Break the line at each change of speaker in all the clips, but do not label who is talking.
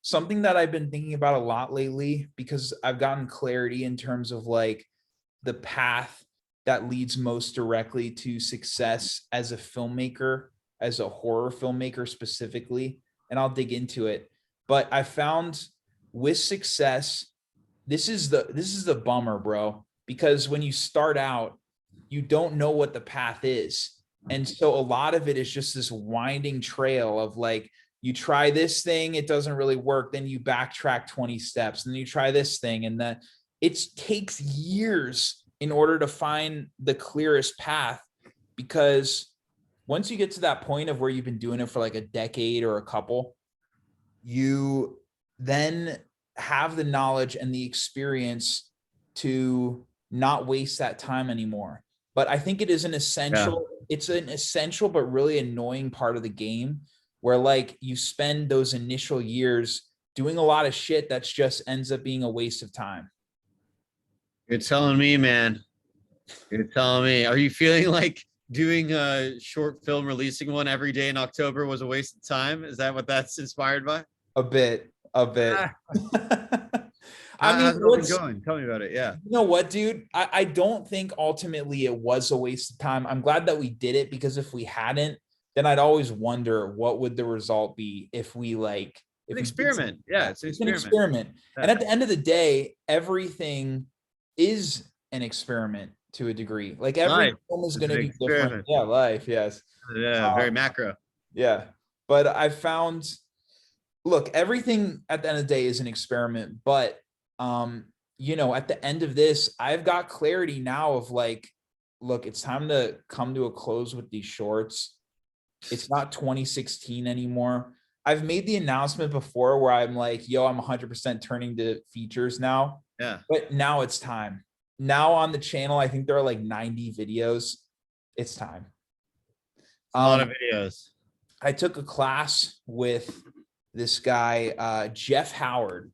something that I've been thinking about a lot lately because I've gotten clarity in terms of like the path that leads most directly to success as a filmmaker, as a horror filmmaker specifically, and I'll dig into it. But I found with success, this is the bummer, bro, because when you start out, you don't know what the path is. And so a lot of it is just this winding trail of like, you try this thing, it doesn't really work, then you backtrack 20 steps, and then you try this thing, and then it takes years in order to find the clearest path. Because once you get to that point of where you've been doing it for like a decade or a couple, you then have the knowledge and the experience to not waste that time anymore. But I think it is an essential, it's an essential but really annoying part of the game, where like you spend those initial years doing a lot of shit that's just ends up being a waste of time.
You're telling me, man. You're telling me. Are you feeling like doing a short film, releasing one every day in October was a waste of time? Is that what that's inspired by?
A bit, a bit.
Ah,
I mean,
how's it all been
what's
going? Tell me about it. Yeah.
you know what, dude? I don't think ultimately it was a waste of time. I'm glad that we did it, because if we hadn't, then I'd always wonder what would the result be if we like if
An
we did
experiment. Yeah, it's an
it's an
experiment.
experiment.
Yeah.
And at the end of the day, everything is an experiment to a degree. Like every
Life
film is
is
going
an
to be different.
experiment.
Yeah, life, yes.
Yeah,
Uh,
very macro.
yeah. But I found, look, everything at the end of the day is an experiment, but um at the end of this, I've got clarity now of like, look, it's time to come to a close with these shorts. It's not 2016 anymore. I've made the announcement before where I'm like, yo, I'm 100% turning to features now,
Yeah.
but now it's time. Now on the channel, I think there are like 90 videos. It's time.
It's a lot
um
of videos.
I took a class with this guy, Jeff Howard.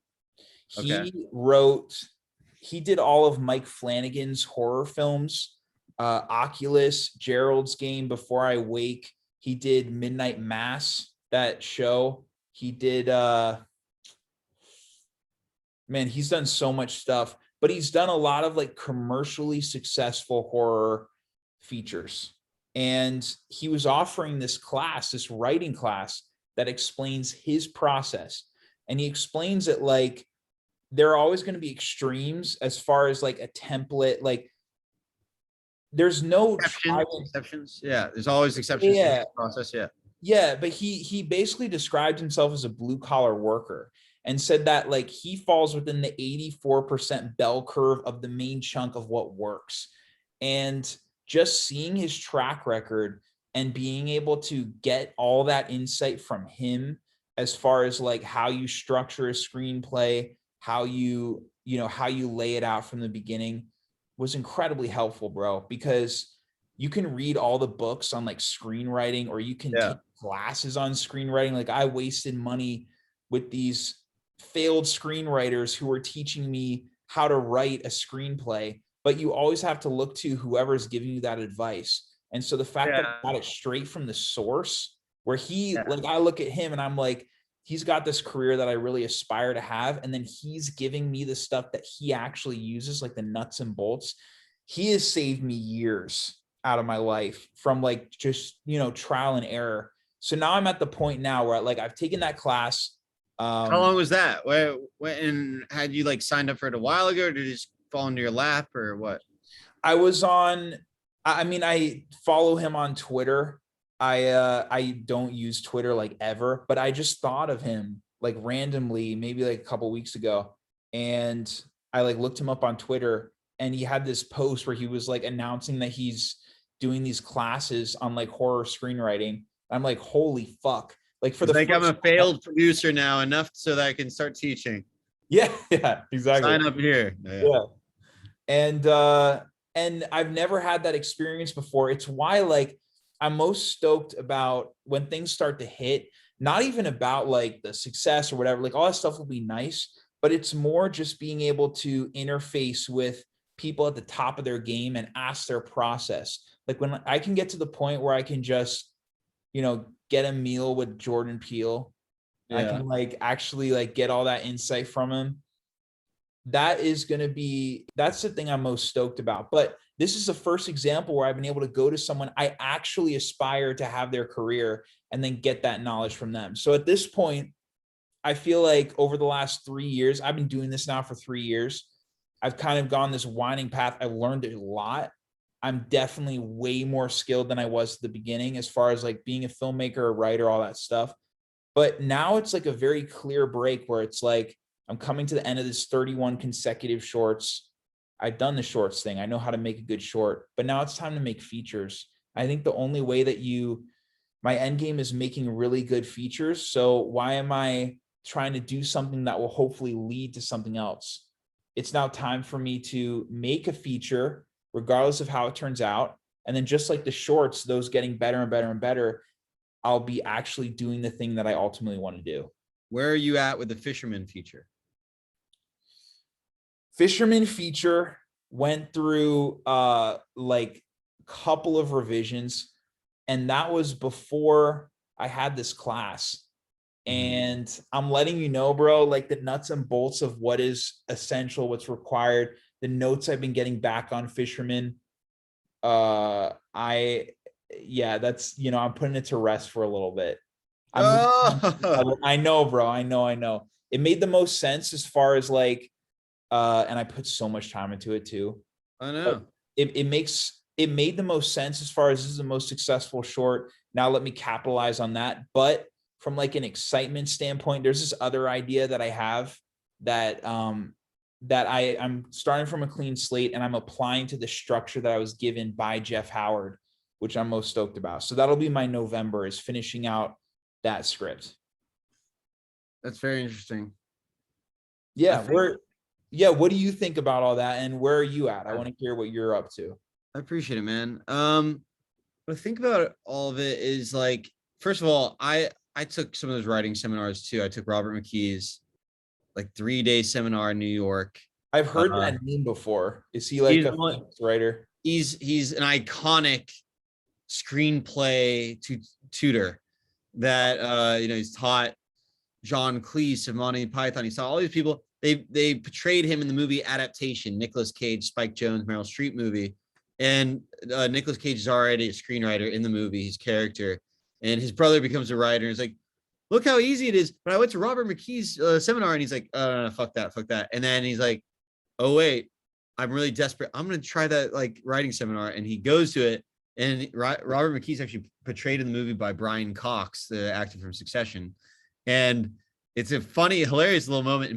Okay.
He did all of Mike Flanagan's horror films, Oculus, Gerald's Game, Before I Wake. He did Midnight Mass, that show. He did, man, he's done so much stuff, but he's done a lot of like commercially successful horror features. And he was offering this class, this writing class that explains his process. And he explains it like there are always going to be extremes as far as like a template. Like there's no
Exceptions. Yeah, there's always exceptions to
yeah,
the process. Yeah.
yeah, but he basically described himself as a blue collar worker and said that like he falls within the 84% bell curve of the main chunk of what works. And just seeing his track record and being able to get all that insight from him as far as like how you structure a screenplay, how you lay it out from the beginning was incredibly helpful, bro, because you can read all the books on like screenwriting, or you can
Yeah.
take classes on screenwriting. Like I wasted money with these failed screenwriters who were teaching me how to write a screenplay, but you always have to look to whoever's giving you that advice. And so the fact that I got it straight from the source, where like I look at him and I'm like, he's got this career that I really aspire to have. And then he's giving me the stuff that he actually uses, like the nuts and bolts. He has saved me years out of my life from like just, trial and error. So now I'm at the point now where like I've taken that class.
How long was that? When had you like signed up for it a while ago? Or did it just fall into your lap or what?
I was on, I mean, I follow him on Twitter. I don't use Twitter like ever, but I just thought of him like randomly, maybe like a couple weeks ago. And I like looked him up on Twitter, and he had this post where he was like announcing that he's doing these classes on like horror screenwriting. I'm like, holy fuck. Like for
It's
the
like I'm
first
a failed producer now, enough so that I can start teaching.
yeah, yeah, exactly.
Sign up here. Yeah.
Yeah. And I've never had that experience before. It's why like I'm most stoked about when things start to hit, not even about like the success or whatever, like all that stuff will be nice, but it's more just being able to interface with people at the top of their game and ask their process. Like when I can get to the point where I can just, get a meal with Jordan Peele I
Yeah.
can like actually like get all that insight from him. That's the thing I'm most stoked about. But this is the first example where I've been able to go to someone I actually aspire to have their career and then get that knowledge from them. So at this point, I feel like over the last 3 years, I've been doing this now for 3 years. I've kind of gone this winding path. I've learned a lot. I'm definitely way more skilled than I was at the beginning as far as like being a filmmaker, a writer, all that stuff. But now it's like a very clear break where it's like I'm coming to the end of this 31 consecutive shorts. I've done the shorts thing. I know how to make a good short, but now it's time to make features. I think the only way that my end game is making really good features. So why am I trying to do something that will hopefully lead to something else? It's now time for me to make a feature, regardless of how it turns out. And then just like the shorts, those getting better and better and better, I'll be actually doing the thing that I ultimately want to do.
Where are you at with the Fisherman feature?
Fisherman feature went through like a couple of revisions, and that was before I had this class. And I'm letting you know, bro, like the nuts and bolts of what is essential, what's required, the notes I've been getting back on Fisherman. I yeah, that's I'm putting it to rest for a little bit. I'm
Oh,
I know, bro. I know. It made the most sense as far as like and I put so much time into it too.
I
But
know.
it made the most sense as far as this is the most successful short. Now let me capitalize on that. But from like an excitement standpoint, there's this other idea that I have that I'm starting from a clean slate and I'm applying to the structure that I was given by Jeff Howard, which I'm most stoked about. So that'll be my November, is finishing out that script.
That's very interesting. I
Yeah,
think
what do you think about all that and where are you at? I want to hear what you're up to.
I appreciate it, man. What I think about all of it is like, first of all, I took some of those writing seminars too. I took Robert McKee's like 3-day seminar in New York.
I've heard
Uh,
that name before. Is he like
he's
a famous writer?
he's an iconic screenplay tutor that he's taught John Cleese of Monty Python. He saw all these people. They portrayed him in the movie adaptation, Nicolas Cage, Spike Jonze, Meryl Streep movie. And Nicolas Cage is already a screenwriter in the movie, his character. And his brother becomes a writer. And he's like, look how easy it is. But I went to Robert McKee's seminar and he's like, fuck that, fuck that. And then he's like, oh, wait, I'm really desperate. I'm going to try that like writing seminar. And he goes to it. And Robert McKee's actually portrayed in the movie by Brian Cox, the actor from Succession. And it's a funny, hilarious little moment.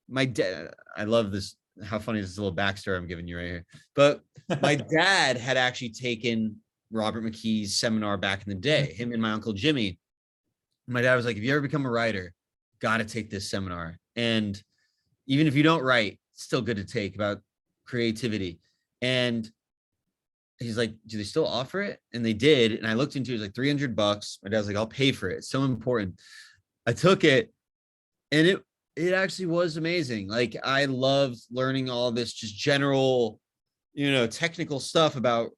My dad, I love this, how funny this little backstory I'm giving you right here. But my dad had actually taken Robert McKee's seminar back in the day, him and my uncle Jimmy. My dad was like, if you ever become a writer, got to take this seminar. And even if you don't write, it's still good to take, about creativity. And he's like, do they still offer it? And they did. And I looked into it, it was like $300. My dad's like, I'll pay for it. It's so important. I took it and it actually was amazing. Like I loved learning all this just general, technical stuff about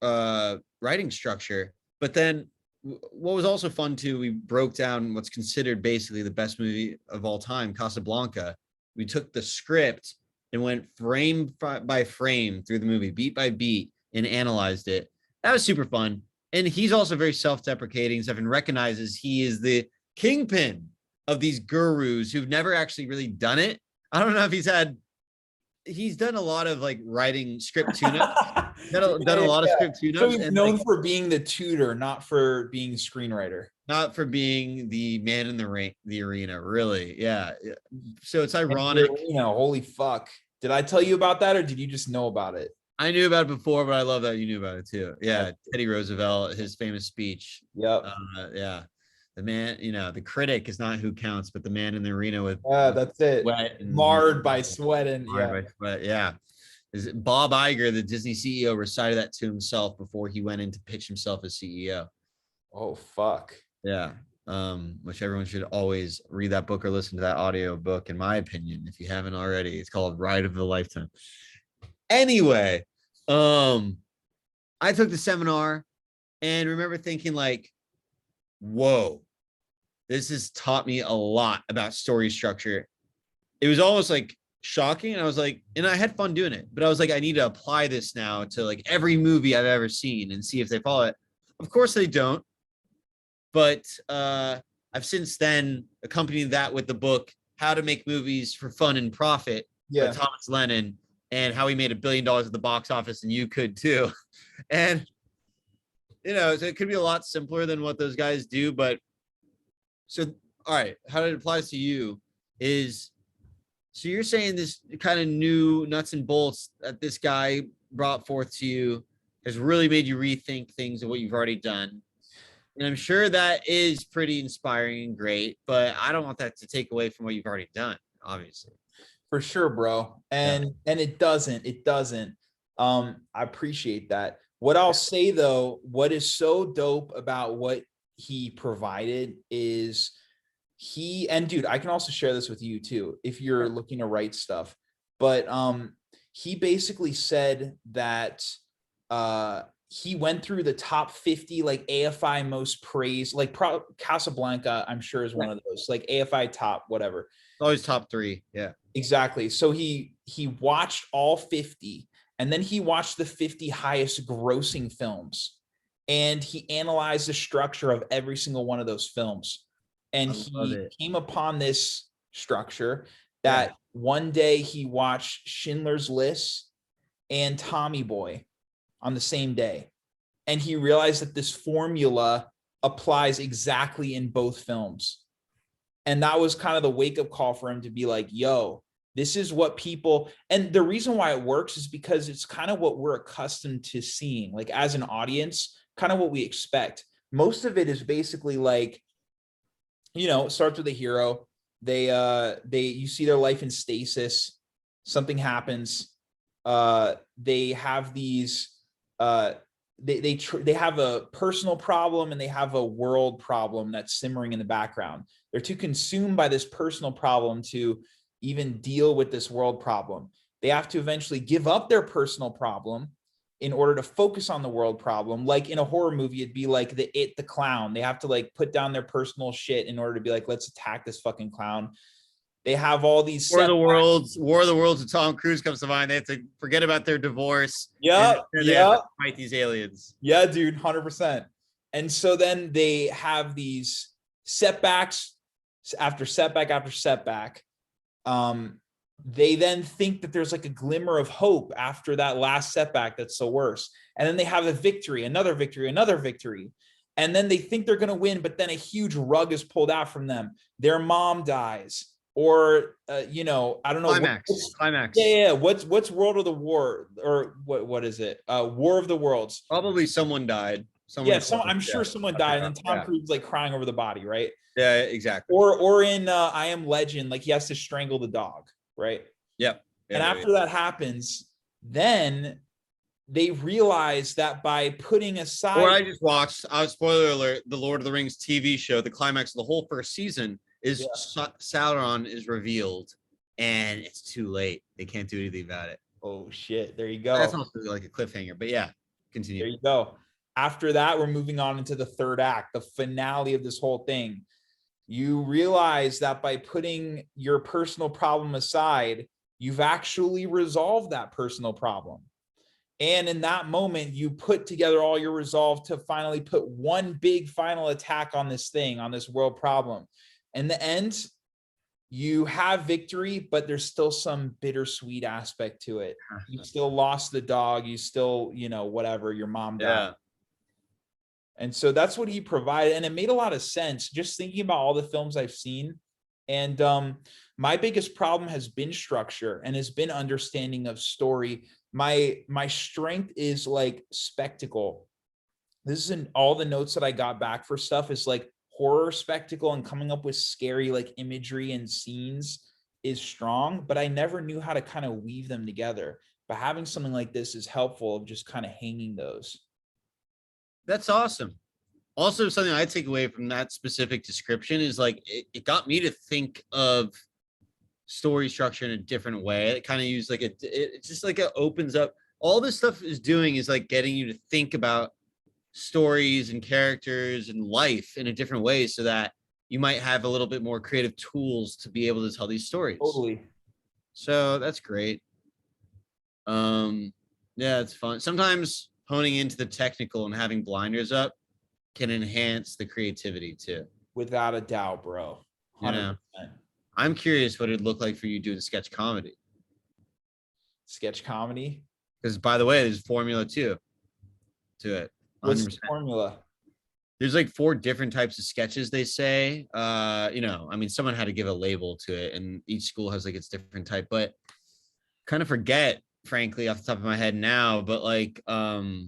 writing structure. But then what was also fun too, we broke down what's considered basically the best movie of all time, Casablanca. We took the script and went frame by frame through the movie, beat by beat, and analyzed it. That was super fun. And he's also very self-deprecating stuff and recognizes he is the kingpin of these gurus who've never actually really done it. I don't know if he's done a lot of like writing script tune-ups, done a lot of script
So
tune-ups,
he's
and
known
like
for being the tutor, not for being screenwriter.
not for being the man in the arena, really. Yeah. So it's
And
ironic.
holy fuck. Did I tell you about that or did you just know about it?
I knew about it before, but I love that you knew about it too. Yeah, Teddy Roosevelt, his famous speech.
Yep.
Yeah, the man, the critic is not who counts, but the man in the arena with
That's it.
sweat and
Marred by sweat and
marred by sweat. Yeah, is it Bob Iger, the Disney CEO, recited that to himself before he went in to pitch himself as CEO.
Oh fuck.
Yeah. Which everyone should always read that book or listen to that audio book, in my opinion, if you haven't already. It's called Ride of the Lifetime. Anyway, I took the seminar and remember thinking like, whoa, this has taught me a lot about story structure. It was almost like shocking. And I was like, and I had fun doing it, but I was like, I need to apply this now to like every movie I've ever seen and see if they follow it. Of course they don't, but I've since then accompanied that with the book How to Make Movies for Fun and Profit by
Yeah,
Thomas Lennon, and how he made $1 billion at the box office, and you could too. And so it could be a lot simpler than what those guys do, but so all right, how it applies to you is, so you're saying this kind of new nuts and bolts that this guy brought forth to you has really made you rethink things of what you've already done. And I'm sure that is pretty inspiring and great, but I don't want that to take away from what you've already done, obviously.
for sure, bro.
Yeah.
And it doesn't. I appreciate that. What I'll say though, what is so dope about what he provided is and dude, I can also share this with you too if you're looking to write stuff. But he basically said that he went through the top 50 like AFI most praised, like Casablanca, I'm sure is one of those, like AFI top, whatever.
Always top 3. Yeah.
Exactly. So he watched all 50, and then he watched the 50 highest grossing films, and he analyzed the structure of every single one of those films. And he came upon this structure that one day he watched Schindler's List and Tommy Boy on the same day. And he realized that this formula applies exactly in both films. And that was kind of the wake up call for him to be like, yo, this is what people, and the reason why it works is because it's kind of what we're accustomed to seeing, like as an audience, kind of what we expect. Most of it is basically like, it starts with a hero. You see their life in stasis. Something happens. They have these, they have a personal problem and they have a world problem that's simmering in the background. They're too consumed by this personal problem to even deal with this world problem. They have to eventually give up their personal problem in order to focus on the world problem. Like in a horror movie, it'd be like the clown. They have to like put down their personal shit in order to be like, let's attack this fucking clown. They have all these
War of the Worlds with Tom Cruise comes to mind. They have to forget about their divorce.
Yeah.
They have to fight these aliens.
Yeah, dude, 100%. And so then they have these setbacks after setback after setback. They then think that there's like a glimmer of hope after that last setback that's the worst. And then they have a victory, another victory, another victory. And then they think they're going to win, but then a huge rug is pulled out from them. Their mom dies. Or I don't know.
Climax.
Yeah. What's World of the War, or what is it? War of the Worlds.
Probably someone died.
I'm sure someone died, and Tom Cruise like crying over the body, right?
Yeah, exactly.
Or in I Am Legend, like he has to strangle the dog, right?
Yep. Yeah,
and after that happens, then they realize that by putting aside.
Or I just watched, spoiler alert, the Lord of the Rings TV show, the climax of the whole first season is Sauron is revealed, and it's too late. They can't do anything about it.
Oh shit! There you go.
That's also like a cliffhanger, but yeah, continue.
There you go. After that, we're moving on into the third act, the finale of this whole thing. You realize that by putting your personal problem aside, you've actually resolved that personal problem. And in that moment, you put together all your resolve to finally put one big final attack on this thing, on this world problem. In the end, you have victory, but there's still some bittersweet aspect to it. You still lost the dog. You still, whatever, your mom died.
Yeah.
And so that's what he provided. And it made a lot of sense just thinking about all the films I've seen. And my biggest problem has been structure and has been understanding of story. My strength is like spectacle. This is in all the notes that I got back for stuff is like horror spectacle, and coming up with scary like imagery and scenes is strong, but I never knew how to kind of weave them together. But having something like this is helpful of just kind of hanging those.
That's awesome. Also, something I take away from that specific description is like it got me to think of story structure in a different way. It kind of used like it just like it opens up. All this stuff is doing is like getting you to think about stories and characters and life in a different way, so that you might have a little bit more creative tools to be able to tell these stories.
Totally.
So that's great. Yeah, it's fun. Sometimes honing into the technical and having blinders up can enhance the creativity too.
Without a doubt, bro.
You know, I'm curious what it'd look like for you doing sketch comedy.
Sketch comedy.
Because by the way, there's formula too to it.
What's the
100%.
formula?
There's like 4 different types of sketches, they say. You know, I mean, someone had to give a label to it, and each school has like its different type, but kind of forget, frankly, off the top of my head now, but like I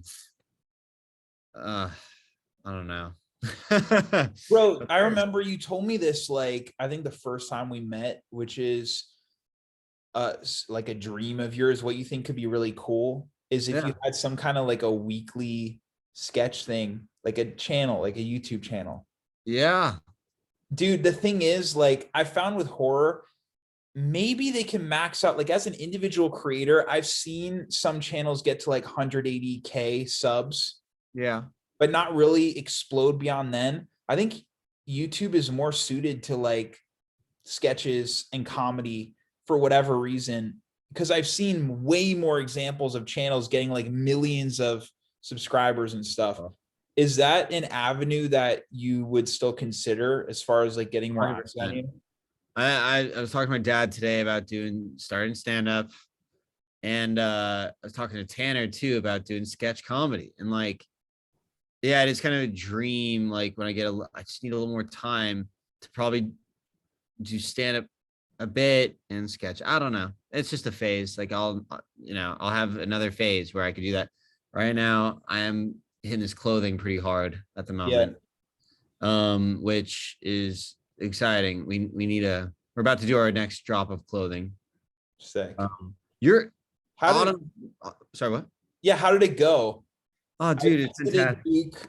don't know.
Bro, I remember you told me this, like, I think the first time we met, which is like a dream of yours. What you think could be really cool is if you had some kind of like a weekly sketch thing, like a channel, like a YouTube channel.
Yeah.
Dude, the thing is, like, I found with horror, maybe they can max out, like, as an individual creator, I've seen some channels get to like 180K subs.
Yeah.
But not really explode beyond then. I think YouTube is more suited to like sketches and comedy for whatever reason, because I've seen way more examples of channels getting like millions of subscribers and stuff. Is that an avenue that you would still consider as far as like getting more eyes on you?
I was talking to my dad today about starting stand-up, and I was talking to Tanner too about doing sketch comedy, and like, yeah, it is kind of a dream. Like when I just need a little more time to probably do stand up a bit and sketch. I don't know. It's just a phase. Like I'll have another phase where I could do that. Right now, I am hitting this clothing pretty hard at the moment, which is exciting. We're about to do our next drop of clothing.
Sick.
Sorry, what?
Yeah, how did it go?
Oh, dude, it's intense.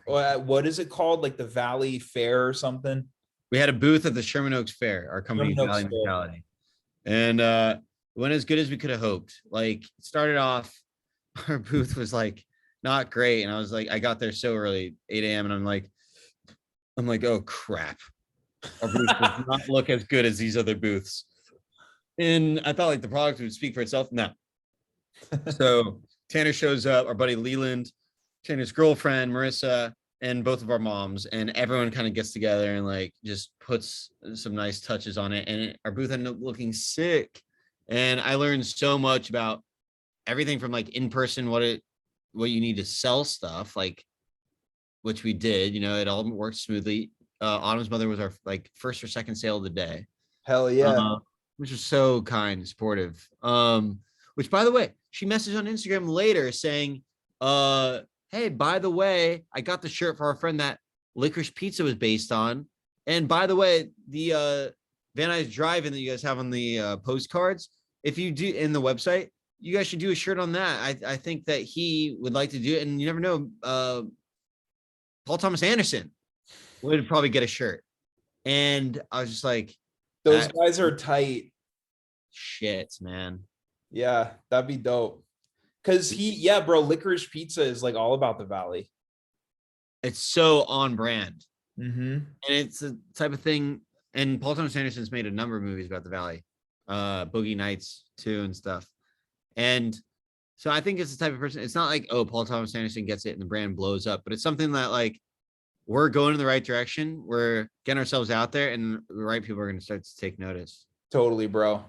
What is it called? Like the Valley Fair or something?
We had a booth at the Sherman Oaks Fair, our company, Valley Mentality. And it went as good as we could have hoped. Like, it started off, our booth was like not great. And I was like, I got there so early, 8 a.m. And I'm like, oh crap. Our booth does not look as good as these other booths. And I thought like the product would speak for itself. No. So Tanner shows up, our buddy Leland, Tanner's girlfriend, Marissa, and both of our moms, and everyone kind of gets together and like just puts some nice touches on it. And our booth ended up looking sick. And I learned so much about everything from like in person, what you need to sell stuff, like, which we did, it all worked smoothly. Autumn's mother was our like first or second sale of the day.
Hell yeah.
Which was so kind and supportive. Which, by the way, she messaged on Instagram later saying, hey, by the way, I got the shirt for our friend that Licorice Pizza was based on. And by the way, the Van Nuys Drive-In that you guys have on the postcards, if you do in the website, you guys should do a shirt on that. I think that he would like to do it. And you never know, Paul Thomas Anderson would probably get a shirt. And I was just like,
those guys are tight.
Shit, man.
Yeah, that'd be dope. Cause bro, Licorice Pizza is like all about the Valley.
It's so on brand.
Mm-hmm.
And it's a type of thing. And Paul Thomas Anderson's made a number of movies about the Valley, Boogie Nights too and stuff. And so I think it's the type of person, it's not like, oh, Paul Thomas Anderson gets it and the brand blows up, but it's something that like, we're going in the right direction. We're getting ourselves out there, and the right people are going to start to take notice.
Totally, bro.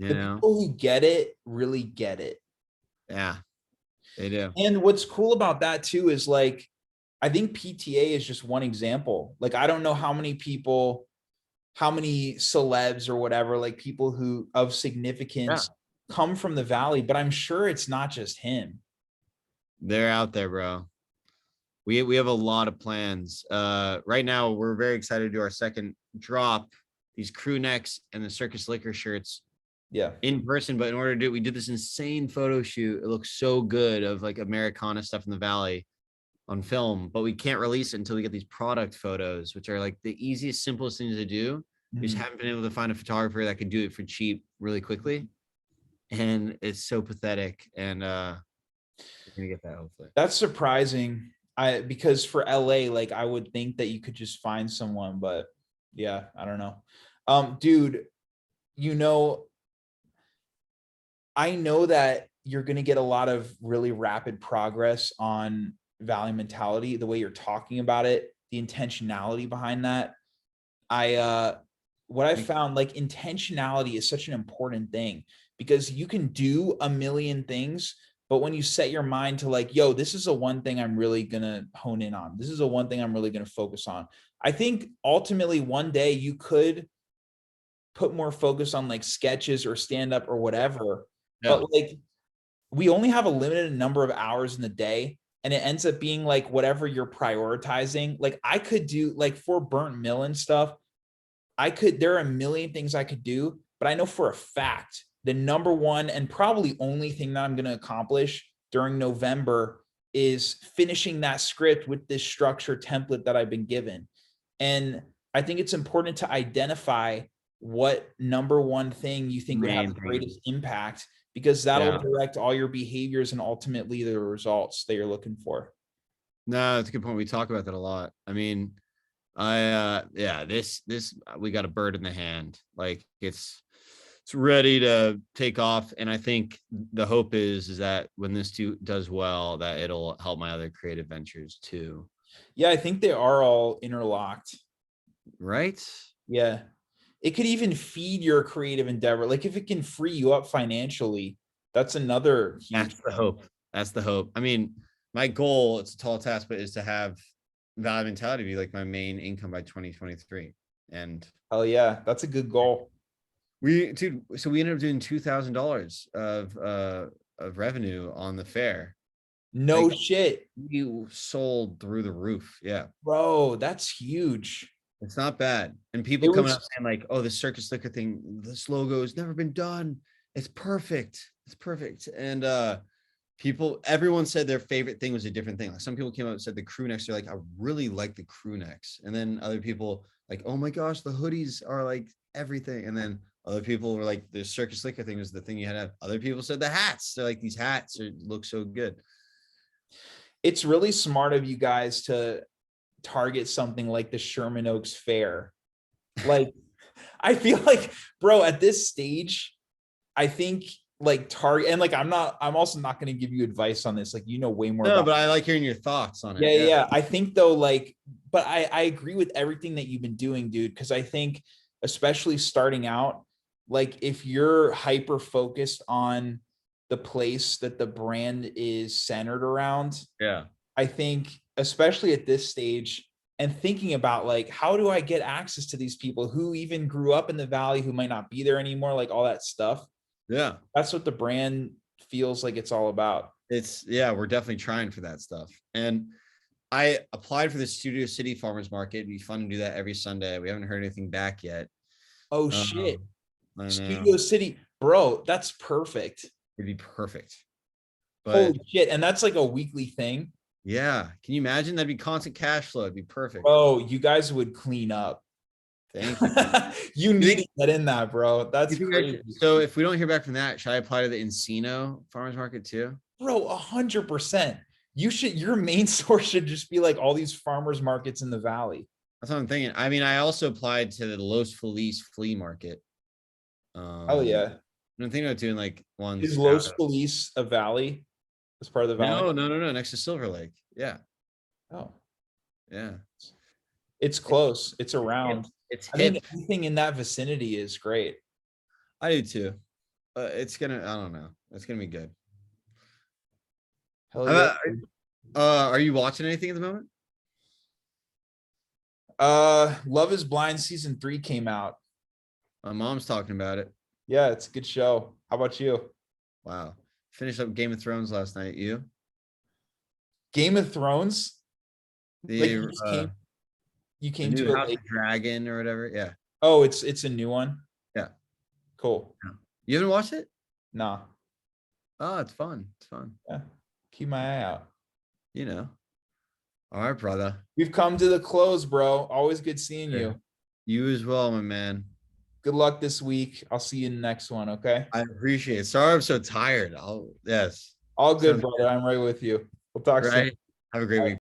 The people who get it really get it.
Yeah, they do.
And what's cool about that too is like, I think PTA is just one example. Like, I don't know how many celebs or whatever, like people who of significance come from the Valley, but I'm sure it's not just him.
They're out there, bro. We have a lot of plans. Right now, we're very excited to do our second drop, these crew necks and the Circus Liquor shirts.
Yeah.
In person, but in order to do it, we did this insane photo shoot. It looks so good of like Americana stuff in the Valley on film, but we can't release it until we get these product photos, which are like the easiest, simplest things to do. Mm-hmm. We just haven't been able to find a photographer that could do it for cheap really quickly. And it's so pathetic. And we're gonna get that hopefully.
That's surprising. Because for LA, like I would think that you could just find someone, but Yeah, I don't know. Dude, you know, I know that you're going to get a lot of really rapid progress on value mentality, the way you're talking about it, the intentionality behind that. What I found, like, intentionality is such an important thing because you can do a million things, but when you set your mind to like, yo, this is a one thing I'm really going to hone in on. This is a one thing I'm really going to focus on. I think ultimately one day you could put more focus on like sketches or stand up or whatever.
Yeah.
But like we only have a limited number of hours in the day, and it ends up being like whatever you're prioritizing. Like I could do like for Burnt Mill and stuff, there are a million things I could do, but I know for a fact the number one and probably only thing that I'm going to accomplish during November is finishing that script with this structure template that I've been given. And I think it's important to identify what number one thing you think would have the greatest impact, because that'll direct all your behaviors and ultimately the results that you're looking for.
No, it's a good point. We talk about that a lot. I mean, this we got a bird in the hand. Like it's ready to take off. And I think the hope is that when this does well, that it'll help my other creative ventures too.
Yeah, I think they are all interlocked.
Right?
Yeah. It could even feed your creative endeavor. Like if it can free you up financially, that's another huge
That's the hope. That's the hope. I mean, my goal, it's a tall task, but is to have value mentality be like my main income by 2023. And
oh yeah, that's a good goal.
So we ended up doing $2,000 of revenue on the fair.
No shit.
You sold through the roof. Yeah.
Bro, that's huge.
It's not bad. And people coming up saying like, oh, the Circus Slicker thing, this logo has never been done. It's perfect. It's perfect. And everyone said their favorite thing was a different thing. Like some people came out and said the crew necks. They're like, I really like the crew necks. And then other people like, oh my gosh, the hoodies are like everything. And then other people were like, the Circus Slicker thing was the thing you had to have. Other people said the hats. They're like, these hats look so good.
It's really smart of you guys to target something like the Sherman Oaks Fair. Like, I feel like, bro, at this stage, I think like target, and like I'm also not going to give you advice on this. Like, you know way more.
No, but I like hearing your thoughts on it.
Yeah. I think though, like, but I agree with everything that you've been doing, dude, because I think especially starting out, like if you're hyper focused on the place that the brand is centered around, I think especially at this stage, and thinking about like, how do I get access to these people who even grew up in the Valley, who might not be there anymore, like all that stuff.
Yeah.
That's what the brand feels like it's all about.
We're definitely trying for that stuff. And I applied for the Studio City Farmers Market. It'd be fun to do that every Sunday. We haven't heard anything back yet.
Oh shit. Studio City, bro, that's perfect.
It'd be perfect.
But holy shit. And that's like a weekly thing.
Yeah. Can you imagine? That'd be constant cash flow. It'd be perfect.
Oh, you guys would clean up.
Thank you.
You need to get in that, bro. That's crazy.
So if we don't hear back from that, should I apply to the Encino Farmers Market too?
Bro, 100%. Your main source should just be like all these farmers markets in the Valley.
That's what I'm thinking. I mean, I also applied to the Los Feliz Flea Market.
Oh yeah.
I'm thinking about doing like ones.
Is Los Feliz a valley? As part of the Valley?
No. Next to Silver Lake. Yeah.
Oh.
Yeah.
It's close. It's around.
I mean,
anything in that vicinity is great.
I do too. It's gonna. I don't know. It's gonna be good.
Hell yeah.
Are you watching anything at the moment?
Love Is Blind season 3 came out.
My mom's talking about it.
Yeah, it's a good show. How about you?
Wow. Finished up Game of Thrones last night. You?
Game of Thrones?
You came
to
House of Dragon or whatever. Yeah.
Oh, it's a new one.
Yeah.
Cool.
You haven't watched it?
No.
Oh, it's fun. It's fun.
Yeah. Keep my eye out.
You know. All right, brother.
We've come to the close, bro. Always good seeing you.
You as well, my man.
Good luck this week. I'll see you in the next one, okay?
I appreciate it. Sorry I'm so tired. Yes.
All good, brother. I'm right with you. We'll talk soon.
Have a great week.